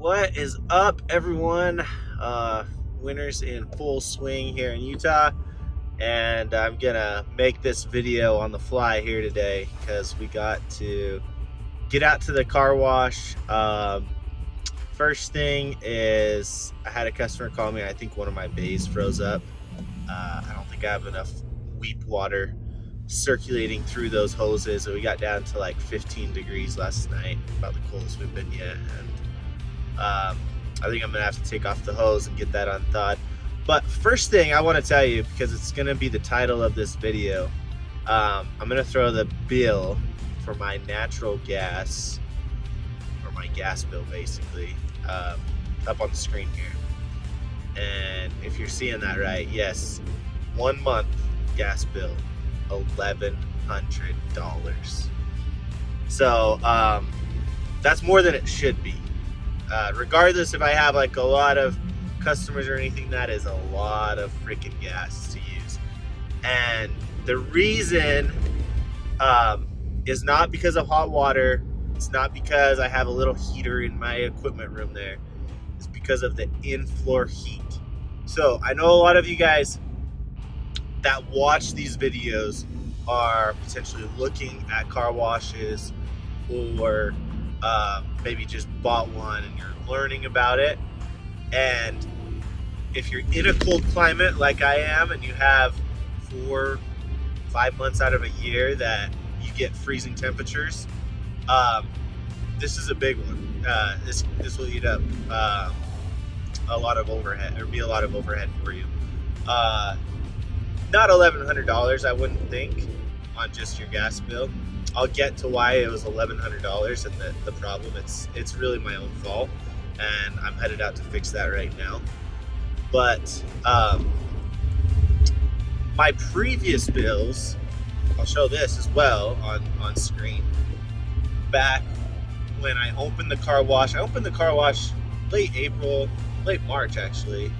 What is up, everyone? Winter's in full swing here in Utah, and I'm gonna make this video on the fly here today because we got to get out to the car wash. First thing is I had a customer call me. I think one of my bays froze up. I don't think I have enough weep water circulating through those hoses, and we got down to like 15 degrees last night, about the coldest we've been yet. And I think I'm gonna have to take off the hose and get that unthawed. But first thing I want to tell you, because it's gonna be the title of this video, I'm gonna throw the bill for my natural gas, or my gas bill basically, up on the screen here. And if you're seeing that right, yes, 1 month gas bill, $1,100. So that's more than it should be. Regardless if I have like a lot of customers or anything, that is a lot of freaking gas to use. And the reason is not because of hot water. It's not because I have a little heater in my equipment room there. It's because of the in-floor heat. So I know a lot of you guys that watch these videos are potentially looking at car washes, or maybe just bought one and you're learning about it. And if you're in a cold climate like I am, and you have 4-5 months out of a year that you get freezing temperatures, this is a big one. This will eat up a lot of overhead, or be a lot of overhead for you. Not $1,100, I wouldn't think, on just your gas bill. I'll get to why it was $1,100 and the problem. It's really my own fault, and I'm headed out to fix that right now. But my previous bills, I'll show this as well on screen. Back when I opened the car wash, late March actually.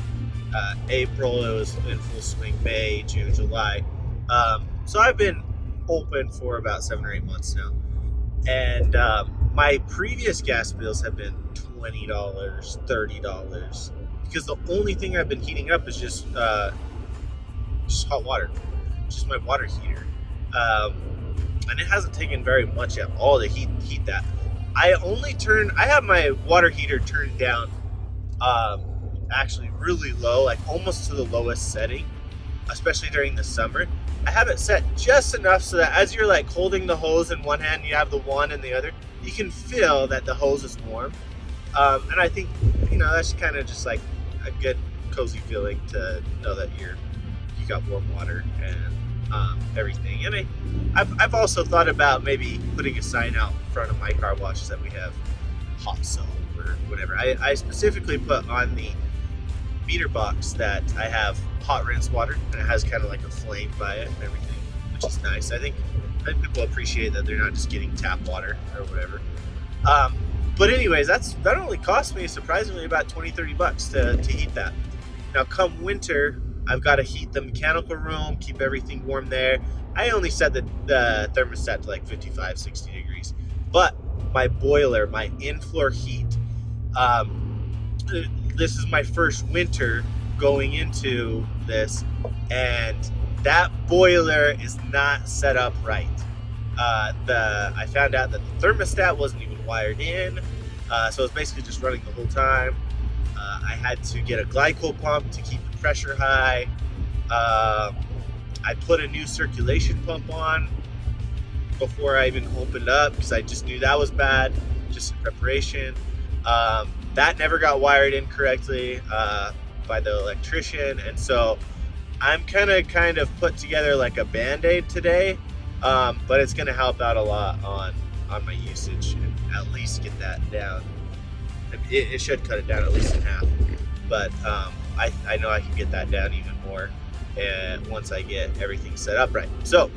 April, it was in full swing. May, June, July. So I've been open for about 7 or 8 months now, and my previous gas bills have been $20, $30, because the only thing I've been heating up is just hot water, just my water heater, and it hasn't taken very much at all to heat that. I have my water heater turned down actually really low, like almost to the lowest setting, especially during the summer. I have it set just enough so that as you're like holding the hose in one hand, you have the wand in the other, you can feel that the hose is warm. And I think, that's kind of just like a good cozy feeling to know that you got warm water and everything. And I've also thought about maybe putting a sign out in front of my car washes that we have hot soap or whatever. I specifically put on the meter box that I have hot rinse water, and it has kind of like a flame by it and everything, which is nice. I think people appreciate that they're not just getting tap water or whatever. But anyways, that only cost me surprisingly about $20-$30 to heat that. Now come winter, I've got to heat the mechanical room, keep everything warm there. I only set the thermostat to like 55-60 degrees, but my boiler, my in-floor heat, this is my first winter going into this, and that boiler is not set up right. I found out that the thermostat wasn't even wired in, so it's basically just running the whole time. I had to get a glycol pump to keep the pressure high. I put a new circulation pump on before I even opened up, because I just knew that was bad, just in preparation. That never got wired in correctly by the electrician, and so I'm kind of put together like a band-aid today, but it's going to help out a lot on my usage, and at least get that down. It should cut it down at least in half, but I know I can get that down even more, and once I get everything set up right. So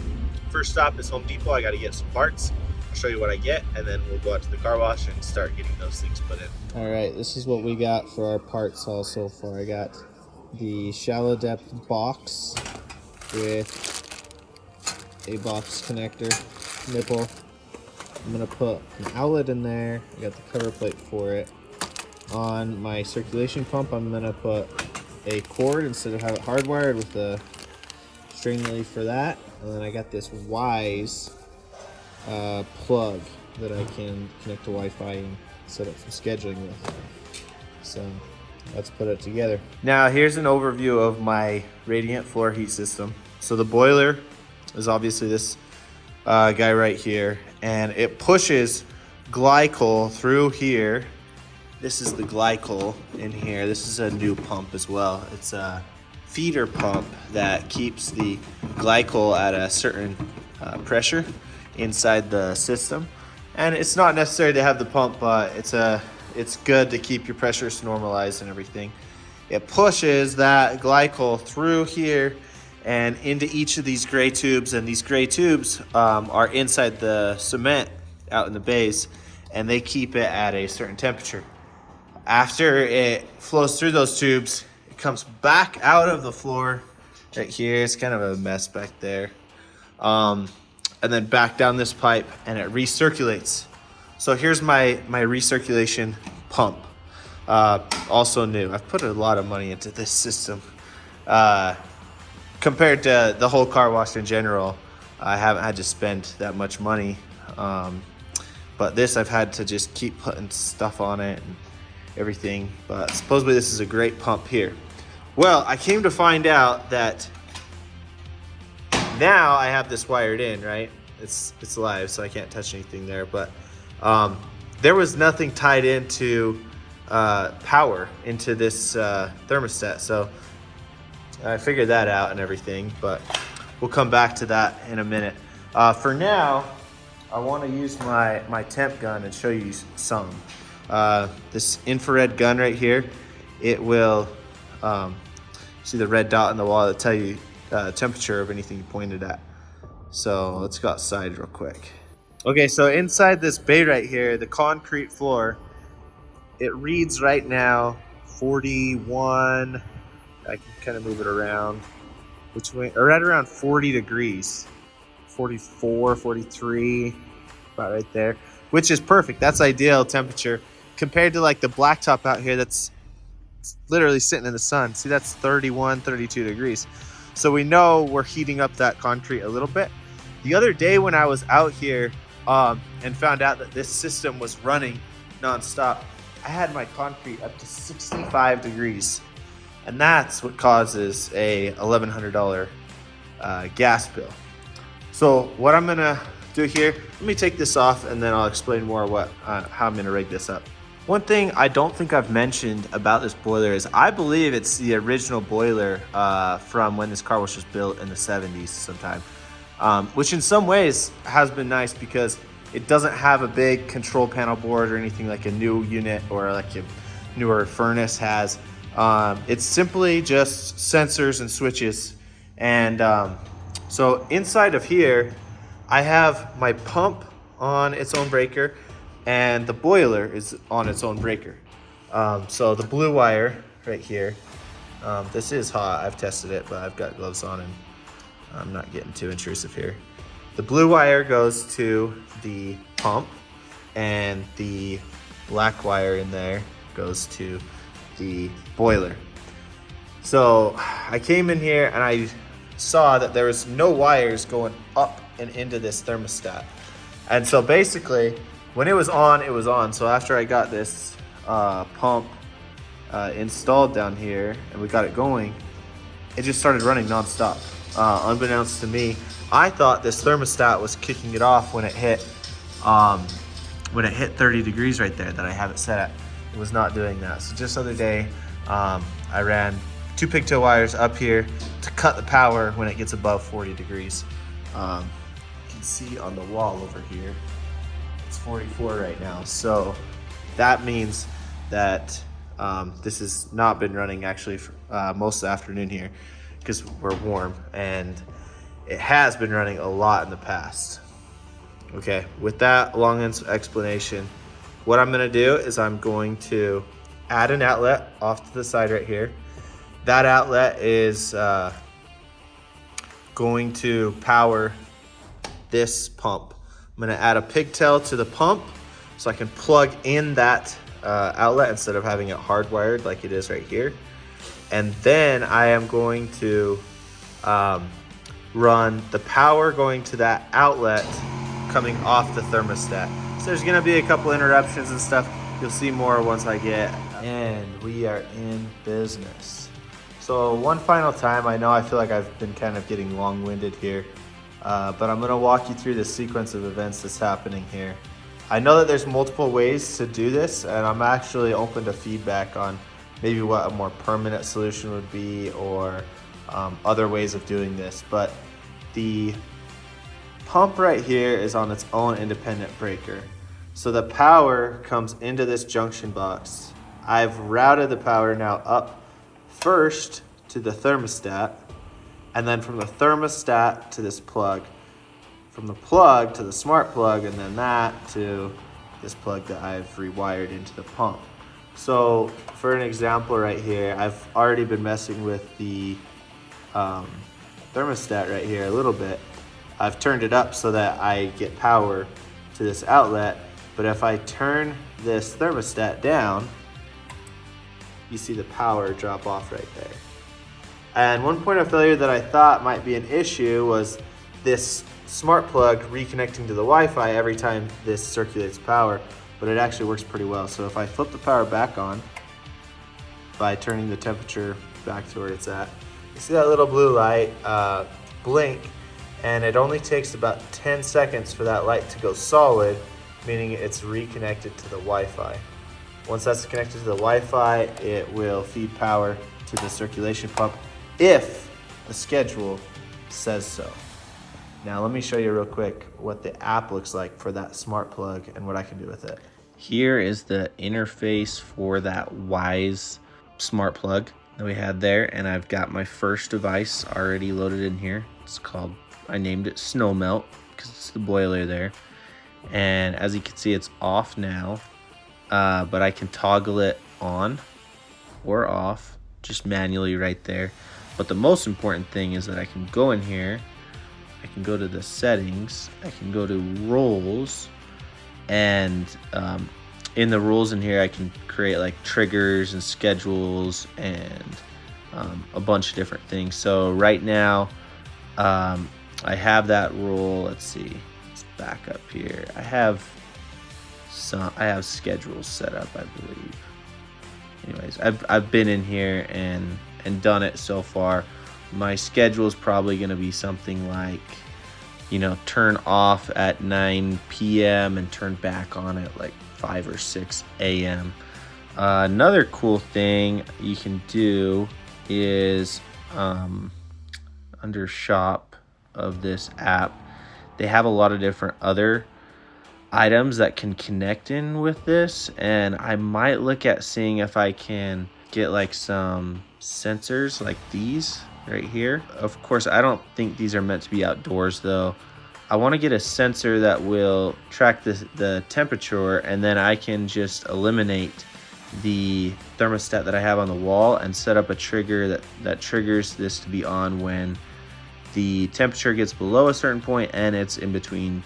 first stop is Home Depot. I got to get some parts. I'll show you what I get, and then we'll go out to the car wash and start getting those things put in. All right, this is what we got for our parts haul so far. I got the shallow depth box with a box connector nipple. I'm gonna put an outlet in there. I got the cover plate for it. on my circulation pump, I'm gonna put a cord instead of have it hardwired with the string lead for that. And then I got this Wyze plug that I can connect to Wi-Fi and set up some scheduling with. So let's put it together. Now here's an overview of my radiant floor heat system. So the boiler is obviously this guy right here, and it pushes glycol through here. This is the glycol in here. This is a new pump as well. It's a feeder pump that keeps the glycol at a certain pressure inside the system. And it's not necessary to have the pump, but it's good to keep your pressures normalized and everything. It pushes that glycol through here and into each of these gray tubes, and these gray tubes are inside the cement out in the bays, and they keep it at a certain temperature. After it flows through those tubes, it comes back out of the floor right here. It's kind of a mess back there. And then back down this pipe, and it recirculates. So here's my recirculation pump, also new. I've put a lot of money into this system. Compared to the whole car wash in general, I haven't had to spend that much money. But this, I've had to just keep putting stuff on it and everything. But supposedly this is a great pump here. Well, I came to find out that now I have this wired in, right? It's live, so I can't touch anything there. But there was nothing tied into power into this thermostat. So I figured that out and everything, but we'll come back to that in a minute. For now, I want to use my temp gun and show you some. This infrared gun right here, it will see the red dot on the wall that tell you temperature of anything you pointed at. So let's go outside real quick. Okay, so inside this bay right here, the concrete floor, it reads right now 41. I can kind of move it around, or right around 40 degrees, 44, 43, about right there, which is perfect. That's ideal temperature compared to like the blacktop out here that's literally sitting in the sun. See, that's 31, 32 degrees. So we know we're heating up that concrete a little bit. The other day when I was out here and found out that this system was running nonstop, I had my concrete up to 65 degrees. And that's what causes a $1,100 gas bill. So what I'm gonna do here, let me take this off and then I'll explain more how I'm gonna rig this up. One thing I don't think I've mentioned about this boiler is I believe it's the original boiler from when this car wash was built in the 70s sometime, which in some ways has been nice because it doesn't have a big control panel board or anything like a new unit or like a newer furnace has. It's simply just sensors and switches. And so inside of here, I have my pump on its own breaker and the boiler is on its own breaker. So the blue wire right here, this is hot. I've tested it, but I've got gloves on and I'm not getting too intrusive here. The blue wire goes to the pump and the black wire in there goes to the boiler. So I came in here and I saw that there was no wires going up and into this thermostat. And so basically when it was on, it was on. So after I got this pump installed down here and we got it going, it just started running nonstop. Unbeknownst to me, I thought this thermostat was kicking it off when it hit 30 degrees right there that I have it set at. It was not doing that. So just the other day, I ran 2 pigtail wires up here to cut the power when it gets above 40 degrees. You can see on the wall over here, it's 44 right now. So that means that this has not been running actually for most of the afternoon here because we're warm, and it has been running a lot in the past. Okay, with that long explanation, what I'm gonna do is I'm going to add an outlet off to the side right here. That outlet is going to power this pump. I'm gonna add a pigtail to the pump so I can plug in that outlet instead of having it hardwired like it is right here. And then I am going to run the power going to that outlet coming off the thermostat. So there's gonna be a couple interruptions and stuff. You'll see more once I get. And we are in business. So one final time, I feel like I've been kind of getting long-winded here, but I'm gonna walk you through the sequence of events that's happening here. I know that there's multiple ways to do this, and I'm actually open to feedback on maybe what a more permanent solution would be, or other ways of doing this. But the pump right here is on its own independent breaker. So the power comes into this junction box. I've routed the power now up first to the thermostat, and then from the thermostat to this plug, from the plug to the smart plug, and then that to this plug that I've rewired into the pump. So for an example right here, I've already been messing with the thermostat right here a little bit. I've turned it up so that I get power to this outlet, but if I turn this thermostat down, you see the power drop off right there. And one point of failure that I thought might be an issue was this smart plug reconnecting to the Wi-Fi every time this circulates power, but it actually works pretty well. So if I flip the power back on by turning the temperature back to where it's at, you see that little blue light blink, and it only takes about 10 seconds for that light to go solid, meaning it's reconnected to the Wi-Fi. Once that's connected to the Wi-Fi, it will feed power to the circulation pump if the schedule says so. Now let me show you real quick what the app looks like for that smart plug and what I can do with it. Here is the interface for that Wyze Smart Plug that we had there, and I've got my first device already loaded in here. It's called, I named it Snow Melt because it's the boiler there. And as you can see, it's off now, but I can toggle it on or off just manually right there. But the most important thing is that I can go in here, I can go to the settings, I can go to rules, and in the rules in here I can create like triggers and schedules and a bunch of different things. So right now I have that rule. Let's see, let's back up here. I have schedules set up, I believe. Anyways, I've been in here and done it so far. My schedule is probably going to be something like, turn off at 9 p.m. and turn back on at like 5 or 6 a.m. Another cool thing you can do is under shop of this app, they have a lot of different other items that can connect in with this, and I might look at seeing if I can get like some sensors like these right here. Of course, I don't think these are meant to be outdoors though. I want to get a sensor that will track the temperature, and then I can just eliminate the thermostat that I have on the wall and set up a trigger that triggers this to be on when the temperature gets below a certain point and it's in between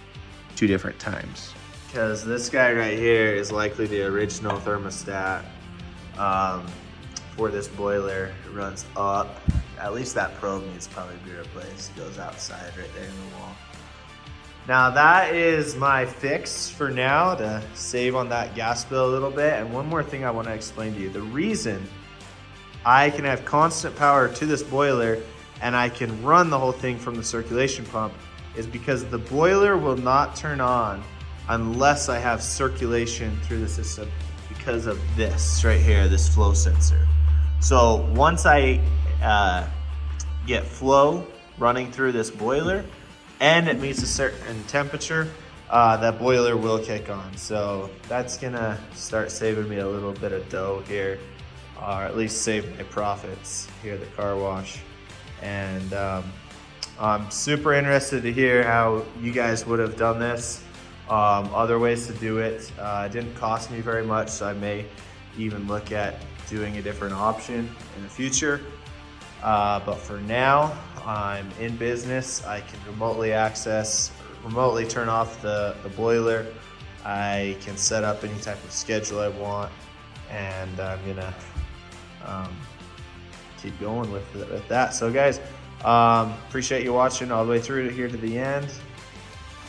two different times. Because this guy right here is likely the original thermostat for this boiler. It runs up. At least that probe needs to probably be replaced. It goes outside right there in the wall. Now that is my fix for now to save on that gas bill a little bit. And one more thing I want to explain to you. The reason I can have constant power to this boiler and I can run the whole thing from the circulation pump is because the boiler will not turn on unless I have circulation through the system because of this right here, this flow sensor. So once I get flow running through this boiler and it meets a certain temperature, that boiler will kick on. So that's gonna start saving me a little bit of dough here, or at least save my profits here at the car wash. And I'm super interested to hear how you guys would have done this. Other ways to do it. It didn't cost me very much, so I may even look at doing a different option in the future. But for now, I'm in business. I can remotely turn off the boiler. I can set up any type of schedule I want. and I'm gonna keep going with that. So guys, appreciate you watching all the way through here to the end.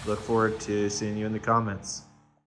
Look forward to seeing you in the comments.